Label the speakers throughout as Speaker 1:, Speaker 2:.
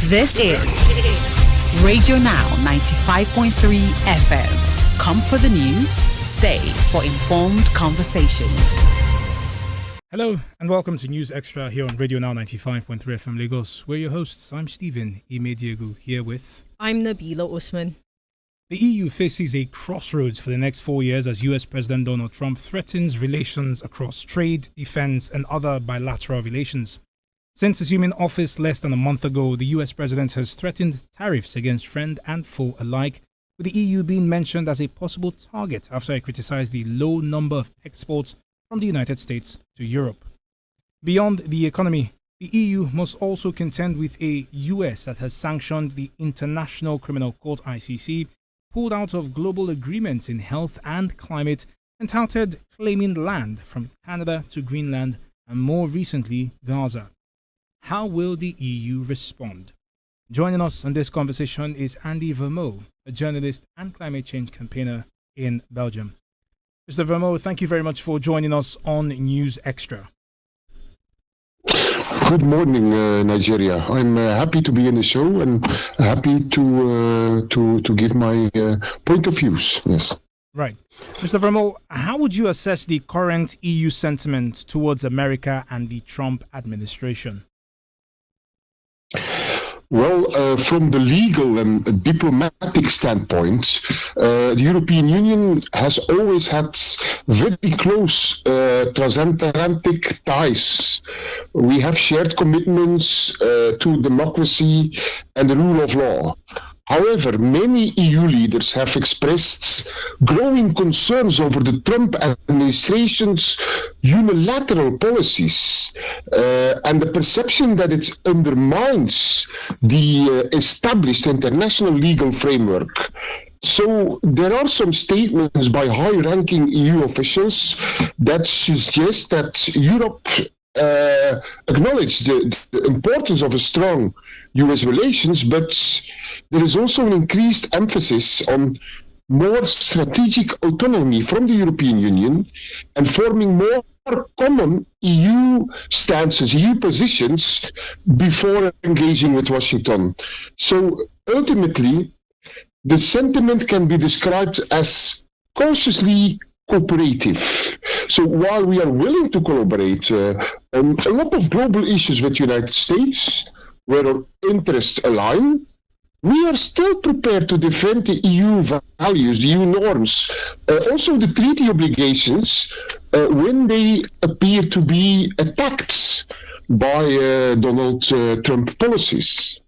Speaker 1: This is Radio Now 95.3 FM. Come for the news, stay for informed conversations.
Speaker 2: Hello and welcome to News Extra here on Radio Now 95.3 FM Lagos. We're your hosts. I'm Stephen Imediegu here with...
Speaker 3: I'm Nabila Usman.
Speaker 2: The EU faces a crossroads for the next 4 years as US President Donald Trump threatens relations across trade, defense and other bilateral relations. Since assuming office less than a month ago, the US president has threatened tariffs against friend and foe alike, with the EU being mentioned as a possible target after it criticized the low number of exports from the United States to Europe. Beyond the economy, the EU must also contend with a US that has sanctioned the International Criminal Court (ICC), pulled out of global agreements in health and climate, and touted claiming land from Canada to Greenland and more recently Gaza. How will the EU respond? Joining us on this conversation is Andy Vermeaux, a journalist and climate change campaigner in Belgium. Mr. Vermeaux, thank you very much for joining us on News Extra.
Speaker 4: Good morning, Nigeria. I'm happy to be in the show and happy to give my point of views. Yes.
Speaker 2: Right. Mr. Vermeaux, how would you assess the current EU sentiment towards America and the Trump administration?
Speaker 4: Well, from the legal and diplomatic standpoint, the European Union has always had very close transatlantic ties. We have shared commitments to democracy and the rule of law. However, many EU leaders have expressed growing concerns over the Trump administration's unilateral policies and the perception that it undermines the established international legal framework. So there are some statements by high-ranking EU officials that suggest that Europe acknowledge the importance of a strong US relations, but there is also an increased emphasis on more strategic autonomy from the European Union and forming more common EU stances, EU positions before engaging with Washington. So ultimately, the sentiment can be described as cautiously cooperative. So while we are willing to collaborate on a lot of global issues with the United States, where our interests align, we are still prepared to defend the EU values, the EU norms, also the treaty obligations when they appear to be attacked by Donald Trump policies.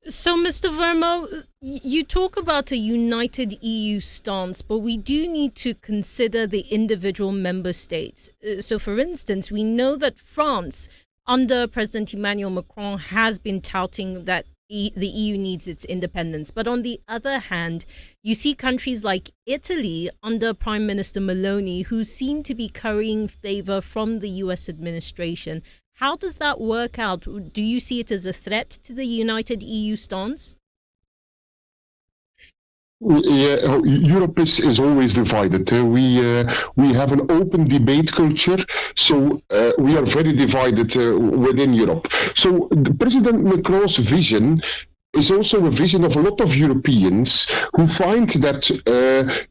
Speaker 3: So, Mr. Vermeaux, you talk about a united EU stance, but we do need to consider the individual member states. So, for instance, we know that France, under President Emmanuel Macron, has been touting that the EU needs its independence. But on the other hand, you see countries like Italy under Prime Minister Meloni who seem to be currying favor from the US administration. How does that work out? Do you see it as a threat to the united EU stance?
Speaker 4: Yeah, Europe is always divided. We have an open debate culture, so we are very divided within Europe. So President Macron's vision is also a vision of a lot of Europeans who find that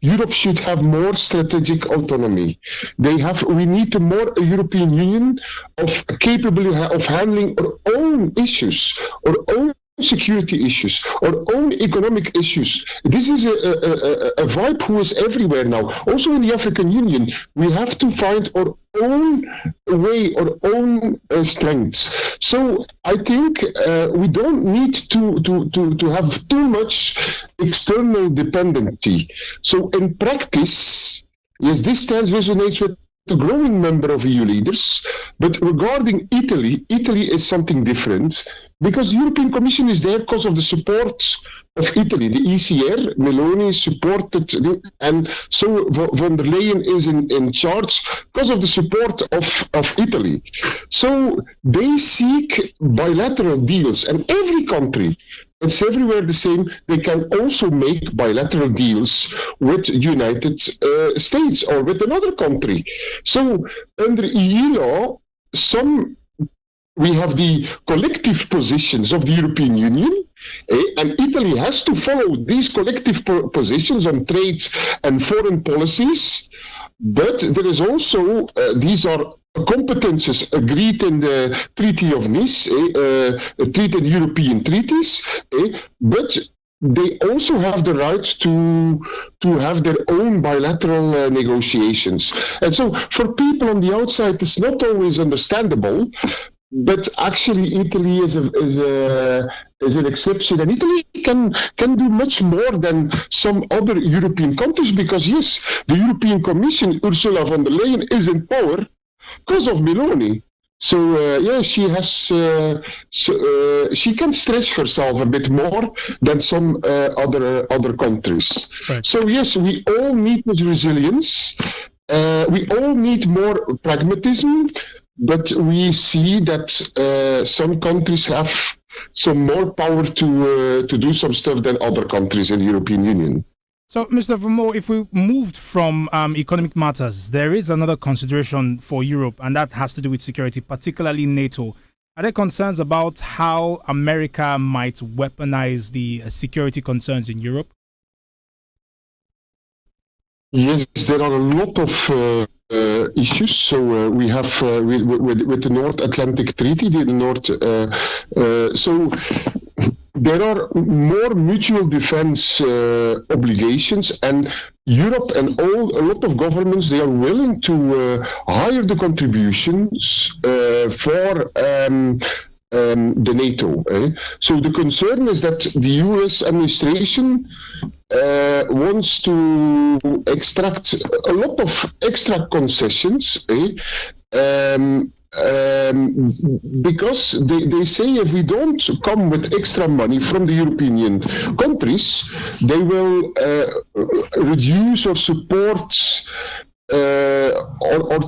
Speaker 4: Europe should have more strategic autonomy. We need a more European Union capable of handling our own issues, our own security issues, our own economic issues. This is a vibe who is everywhere now. Also in the African Union, we have to find our own way, our own strengths. So I think we don't need to have too much external dependency. So in practice, yes, this stance resonates with a growing number of EU leaders, but regarding Italy is something different because the European Commission is there because of the support of Italy. The ECR, Meloni supported, and so von der Leyen is in charge because of the support of Italy. So they seek bilateral deals, and every country, it's everywhere the same. They can also make bilateral deals with the United States or with another country. So under EU law, some we have the collective positions of the European Union, and Italy has to follow these collective positions on trade and foreign policies. But there is also, these are competences agreed in the Treaty of Nice, treated European treaties, but they also have the right to have their own bilateral negotiations. And so for people on the outside, it's not always understandable, but actually Italy is an exception, and Italy can do much more than some other European countries, because yes, the European Commission, Ursula von der Leyen, is in power because of Meloni. So yeah, she has she can stretch herself a bit more than some other countries.
Speaker 2: Right.
Speaker 4: So yes, we all need resilience. We all need more pragmatism, but we see that some countries have some more power to do some stuff than other countries in the European Union.
Speaker 2: So, Mr. Vermeaux, if we moved from economic matters, there is another consideration for Europe, and that has to do with security, particularly NATO. Are there concerns about how America might weaponize the security concerns in Europe?
Speaker 4: Yes, there are a lot of issues. So we have with the North Atlantic Treaty, so there are more mutual defense obligations, and Europe and a lot of governments, they are willing to hire the contributions for the NATO. So the concern is that the US administration wants to extract a lot of extra concessions, because they say if we don't come with extra money from the European countries, they will reduce or support or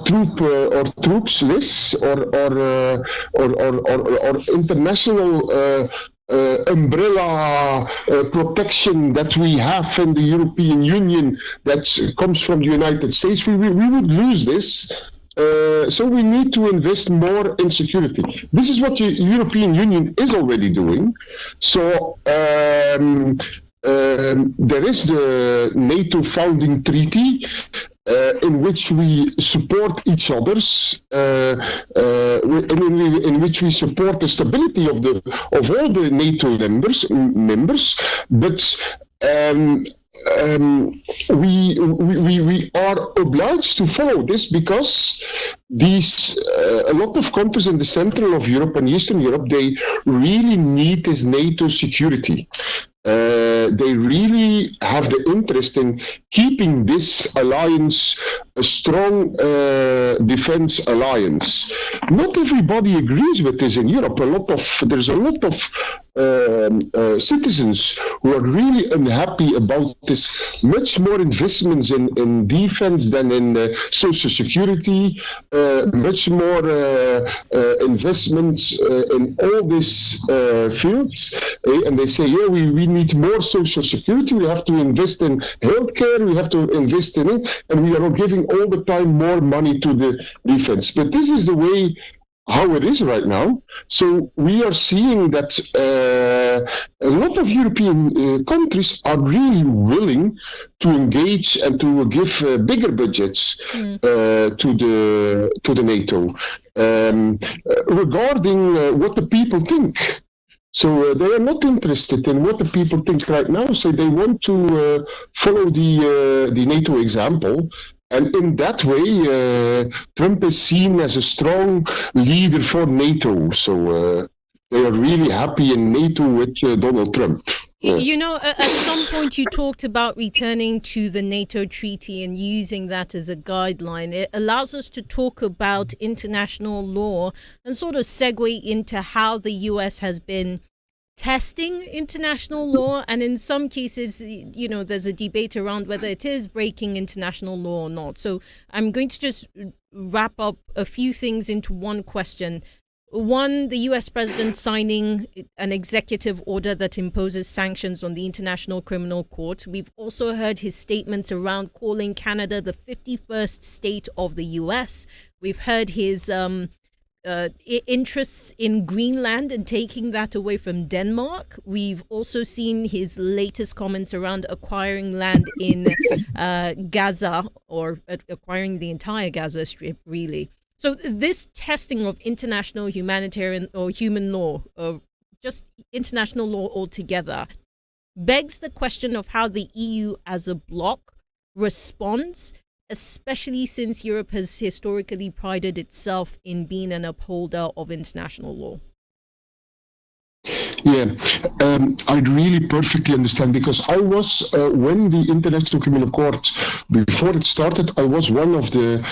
Speaker 4: troops less, or international umbrella protection that we have in the European Union that comes from the United States. We would lose this. So we need to invest more in security. This is what the European Union is already doing. So there is the NATO founding treaty, in which we support each other's, in which we support the stability of all the NATO members, but we are obliged to follow this, because these a lot of countries in the Central of Europe and Eastern Europe, they really need this NATO security. They really have the interest in keeping this alliance a strong defense alliance. Not everybody agrees with this in Europe. There's a lot of citizens who are really unhappy about this. Much more investments in defense than in social security. Much more investments in all these fields. And they say, yeah, we need more social security. We have to invest in healthcare. We have to invest in it, and we are giving all the time more money to the defense. But this is the way how it is right now. So we are seeing that a lot of European countries are really willing to engage and to give bigger budgets to the NATO. Regarding what the people think. So they are not interested in what the people think right now. So they want to follow the NATO example. And in that way, Trump is seen as a strong leader for NATO. So they are really happy in NATO with Donald Trump.
Speaker 3: You know, at some point you talked about returning to the NATO treaty and using that as a guideline. It allows us to talk about international law and sort of segue into how the US has been testing international law. And in some cases, you know, there's a debate around whether it is breaking international law or not. So I'm going to just wrap up a few things into one question. One, the US president signing an executive order that imposes sanctions on the International Criminal Court. We've also heard his statements around calling Canada the 51st state of the US. We've heard his interests in Greenland and taking that away from Denmark. We've also seen his latest comments around acquiring land in Gaza, or acquiring the entire Gaza Strip, really. So this testing of international humanitarian or human law, or just international law altogether, begs the question of how the EU as a bloc responds, especially since Europe has historically prided itself in being an upholder of international law.
Speaker 4: Yeah, I really perfectly understand, because I was, when the International Criminal Court, before it started, I was one of the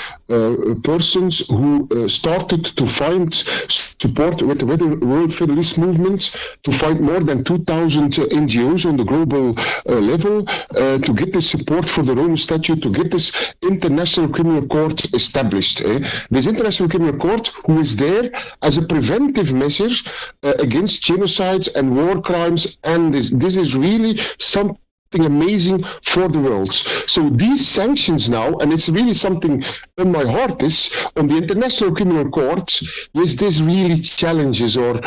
Speaker 4: persons who started to find support with the World Federalist Movement, to find more than 2,000 NGOs on the global level, to get the support for the Rome Statute, to get this International Criminal Court established. This International Criminal Court, who is there as a preventive measure against genocide and war crimes, and this is really something amazing for the world. So these sanctions now, and it's really something in my heart, is on the International Criminal Court. Yes, this really challenges or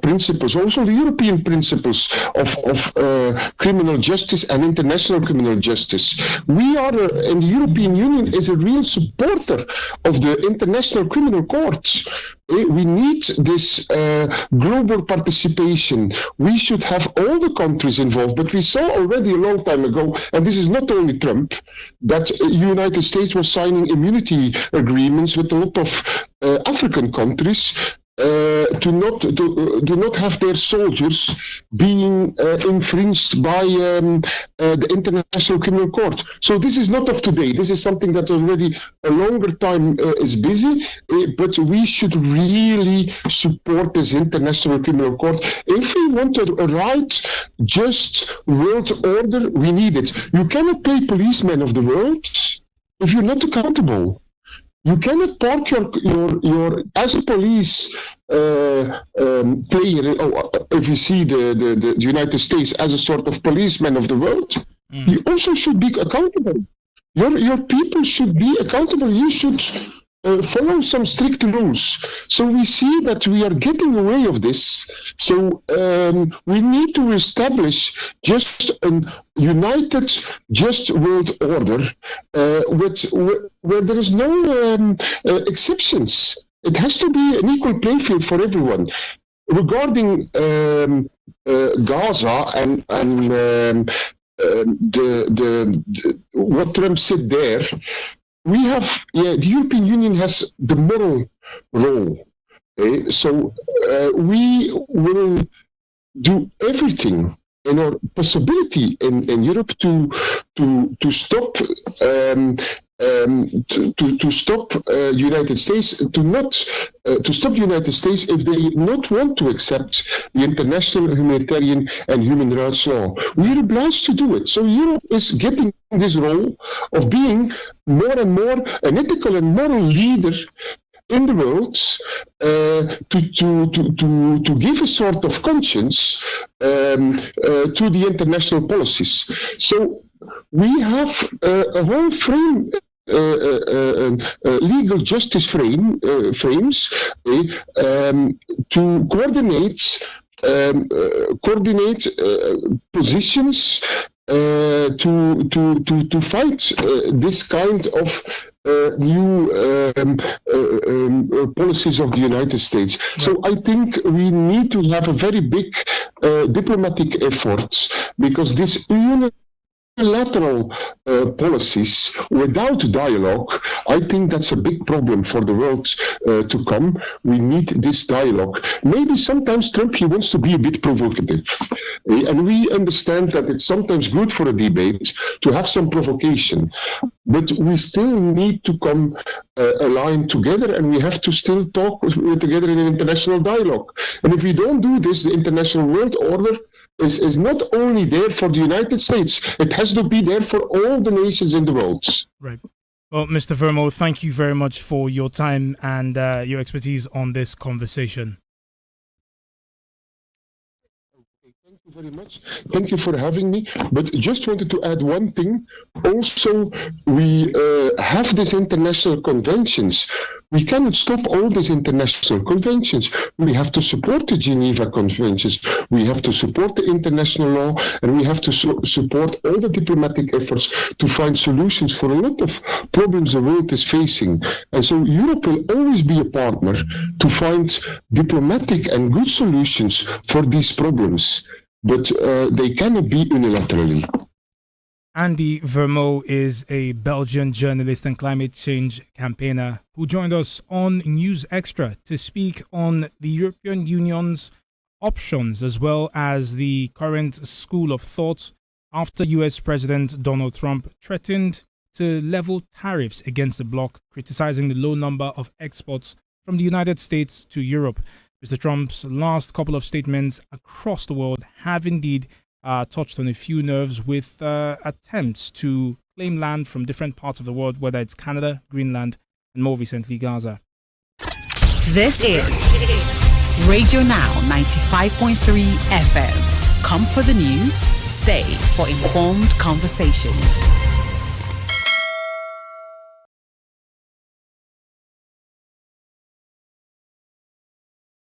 Speaker 4: principles, also the European principles of criminal justice and international criminal justice. We are, and the European Union is a real supporter of the International Criminal Court. We need this global participation. We should have all the countries involved, but we saw already a long time ago, and this is not only Trump, that the United States was signing immunity agreements with a lot of African countries to not have their soldiers being infringed by the International Criminal Court. So this is not of today. This is something that already a longer time is busy, but we should really support this International Criminal Court. If we want a right, just world order, we need it. You cannot play policeman of the world if you're not accountable. You cannot park your as a police player. If you see the United States as a sort of policeman of the world, you also should be accountable. Your people should be accountable. You should follow some strict rules. So we see that we are getting away of this. So we need to establish just a united, just world order where there is no exceptions. It has to be an equal playing field for everyone. Regarding Gaza and what Trump said there, we have, the European Union has the moral role. So we will do everything in our possibility in Europe to stop to stop United States to stop the United States if they not want to accept the international humanitarian and human rights law. We are obliged to do it. So Europe is getting this role of being more and more an ethical and moral leader in the world, to give a sort of conscience to the international policies. So we have a whole frame, legal justice frames to coordinate positions to fight this kind of new policies of the United States. So I think we need to have a very big diplomatic effort, because this unilateral policies without dialogue, I think that's a big problem for the world to come. We need this dialogue. Maybe sometimes Trump, he wants to be a bit provocative. And we understand that it's sometimes good for a debate to have some provocation. But we still need to come aligned together, and we have to still talk together in an international dialogue. And if we don't do this, the international world order is not only there for the United States, it has to be there for all the nations in the world.
Speaker 2: Right. Well, Mr. Vermo, thank you very much for your time and your expertise on this conversation.
Speaker 4: Thank you very much. Thank you for having me. But just wanted to add one thing. Also, we have these international conventions We cannot stop all these international conventions. We have to support the Geneva Conventions. We have to support the international law, and we have to support all the diplomatic efforts to find solutions for a lot of problems the world is facing. And so Europe will always be a partner to find diplomatic and good solutions for these problems, but they cannot be unilaterally.
Speaker 2: Andy Vermeaux is a Belgian journalist and climate change campaigner who joined us on News Extra to speak on the European Union's options as well as the current school of thought after US President Donald Trump threatened to level tariffs against the bloc, criticizing the low number of exports from the United States to Europe. Mr. Trump's last couple of statements across the world have indeed touched on a few nerves with attempts to claim land from different parts of the world, whether it's Canada, Greenland, and more recently Gaza.
Speaker 1: This is Radio Now 95.3 FM. Come for the news, stay for informed conversations.